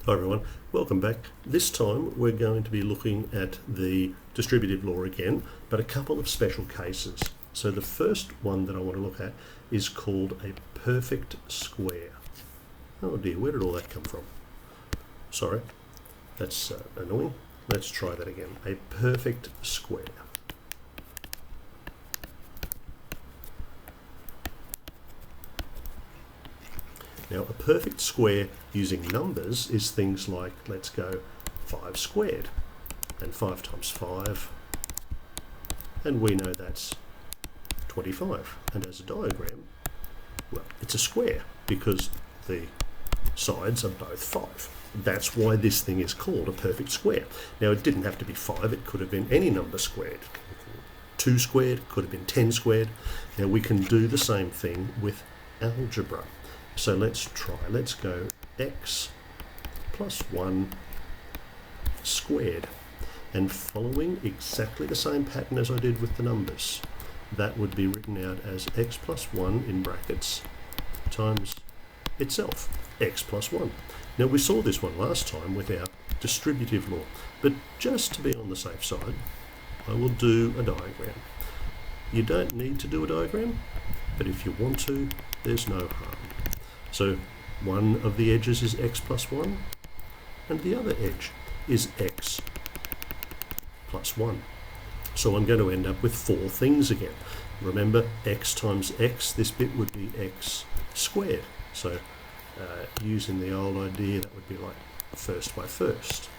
Hi everyone, welcome back. This time we're going to be looking at the distributive law again, but a couple of special cases. So the first one that I want to look at is called a perfect square. Oh dear, where did all that come from? Sorry, that's annoying. Let's try that again. A perfect square. Now, a perfect square using numbers is things like, let's go 5 squared, and 5 times 5, and we know that's 25. And as a diagram, well, it's a square because the sides are both 5. That's why this thing is called a perfect square. Now, it didn't have to be 5, it could have been any number squared. 2 squared, could have been 10 squared. Now, we can do the same thing with algebra. So let's try. Let's go x plus 1 squared. And following exactly the same pattern as I did with the numbers, that would be written out as x plus 1 in brackets times itself, x plus 1. Now we saw this one last time with our distributive law, but just to be on the safe side, I will do a diagram. You don't need to do a diagram, but if you want to, there's no harm. So one of the edges is x plus 1, and the other edge is x plus 1. So I'm going to end up with 4 things again. Remember, x times x, this bit would be x squared. So using the old idea, that would be like first by first,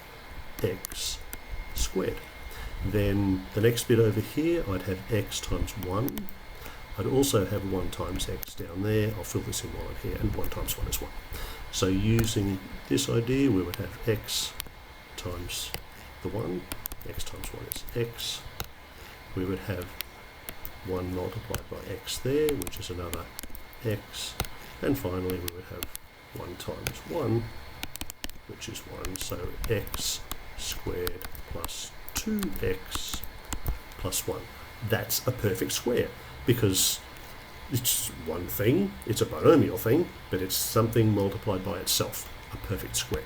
x squared. Then the next bit over here, I'd have x times 1. I'd also have 1 times x down there. I'll fill this in while I'm here, and 1 times 1 is 1. So using this idea, we would have x times the 1. X times 1 is x. We would have 1 multiplied by x there, which is another x. And finally, we would have 1 times 1, which is 1. So x squared plus 2x plus 1. That's a perfect square, because it's one thing, it's a binomial thing, but it's something multiplied by itself, a perfect square.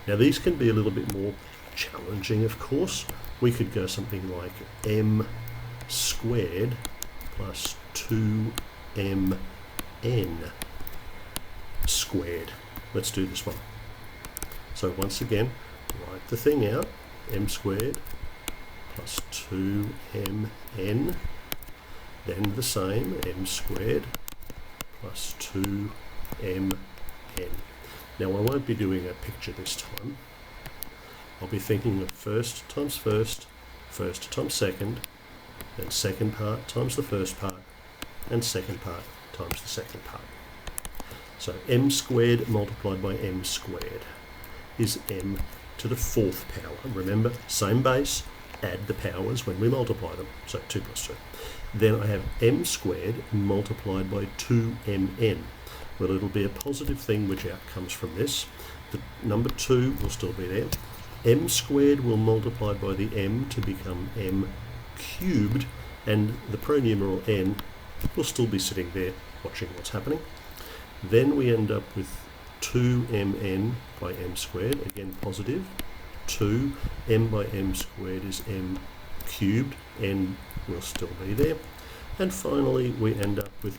Now these can be a little bit more challenging, of course. We could go something like m squared plus 2mn squared. Let's do this one. So once again, write the thing out, m squared plus 2mn, then the same, m squared plus 2mn. Now I won't be doing a picture this time. I'll be thinking of first times first, first times second, then second part times the first part, and second part times the second part. So m squared multiplied by m squared is m to the 4th power. Remember, same base, add the powers when we multiply them, so 2 plus 2. Then I have m squared multiplied by 2mn. Well, it'll be a positive thing which out comes from this. The number 2 will still be there. M squared will multiply by the m to become m cubed, and the pronumeral n will still be sitting there watching what's happening. Then we end up with 2mn by m squared, again positive. 2, m by m squared is m cubed, n will still be there. And finally we end up with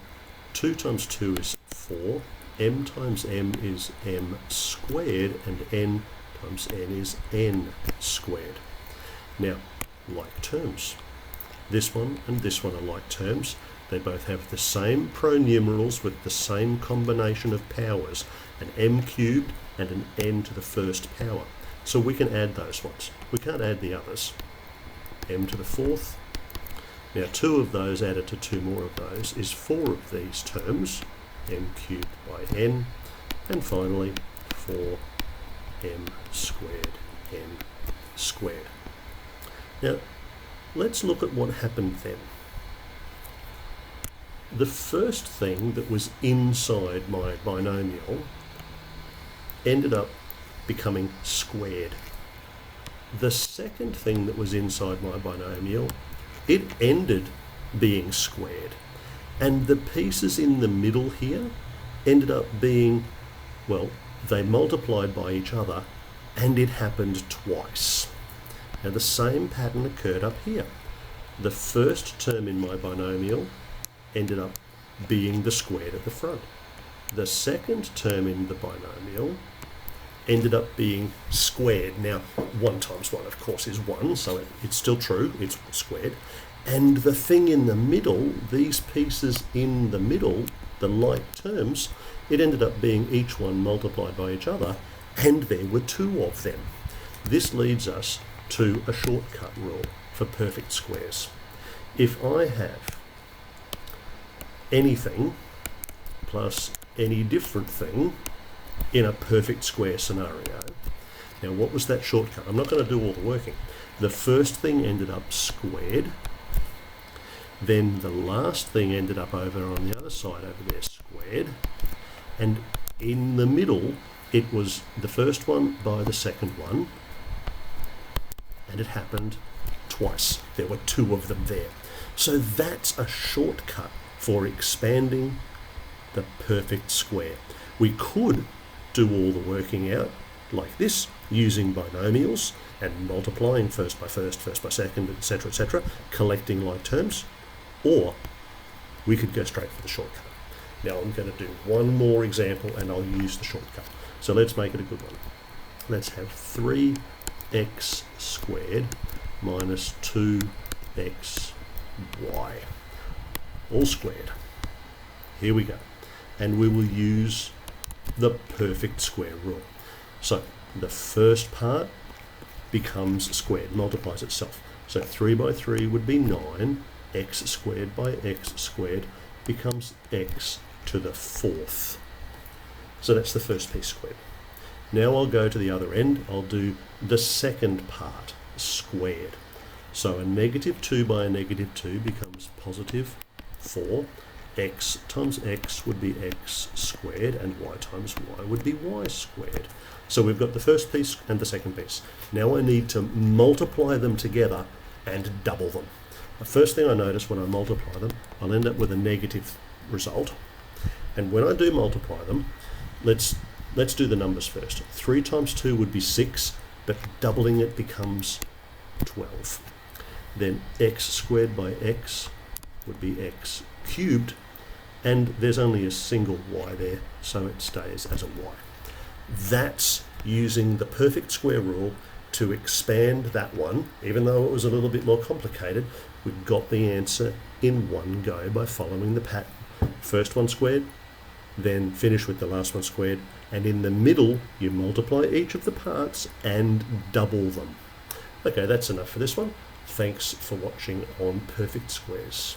2 times 2 is 4, m times m is m squared, and n times n is n squared. Now, like terms. This one and this one are like terms. They both have the same pronumerals with the same combination of powers, an m cubed and an n to the 1st power. So we can add those ones. We can't add the others. M to the 4th. Now 2 of those added to 2 more of those is 4 of these terms, m cubed by n, and finally 4m squared n squared. Now let's look at what happened then. The first thing that was inside my binomial ended up becoming squared. The second thing that was inside my binomial, it ended being squared. And the pieces in the middle here ended up being, well, they multiplied by each other, and it happened twice. Now the same pattern occurred up here. The first term in my binomial ended up being the squared at the front. The second term in the binomial ended up being squared. Now 1 times 1 of course is 1, so it's still true, it's squared. And the thing in the middle, these pieces in the middle, the like terms, it ended up being each one multiplied by each other, and there were 2 of them. This leads us to a shortcut rule for perfect squares. If I have anything plus any different thing in a perfect square scenario, now what was that shortcut? I'm not going to do all the working. The first thing ended up squared, then the last thing ended up over on the other side over there squared, and in the middle it was the first one by the second one, and it happened twice. There were 2 of them there. So that's a shortcut for expanding the perfect square. We could do all the working out like this, using binomials and multiplying first by second, etc., collecting like terms, or we could go straight for the shortcut. Now I'm going to do one more example and I'll use the shortcut. So let's make it a good one. Let's have 3x squared minus 2xy, all squared. Here we go. And we will use the perfect square rule. So the first part becomes squared, multiplies itself. So 3 by 3 would be 9, x squared by x squared becomes x to the 4th. So that's the first piece squared. Now I'll go to the other end, I'll do the second part squared. So a negative 2 by a negative 2 becomes positive 4. X times x would be x squared, and y times y would be y squared. So we've got the first piece and the second piece. Now I need to multiply them together and double them. The first thing I notice when I multiply them, I'll end up with a negative result. And when I do multiply them, let's do the numbers first. 3 times 2 would be 6, but doubling it becomes 12. Then x squared by x would be x cubed, and there's only a single y there, so it stays as a y. That's using the perfect square rule to expand that one. Even though it was a little bit more complicated, we got the answer in one go by following the pattern. First one squared, then finish with the last one squared, and in the middle you multiply each of the parts and double them. Okay, that's enough for this one. Thanks for watching on Perfect Squares.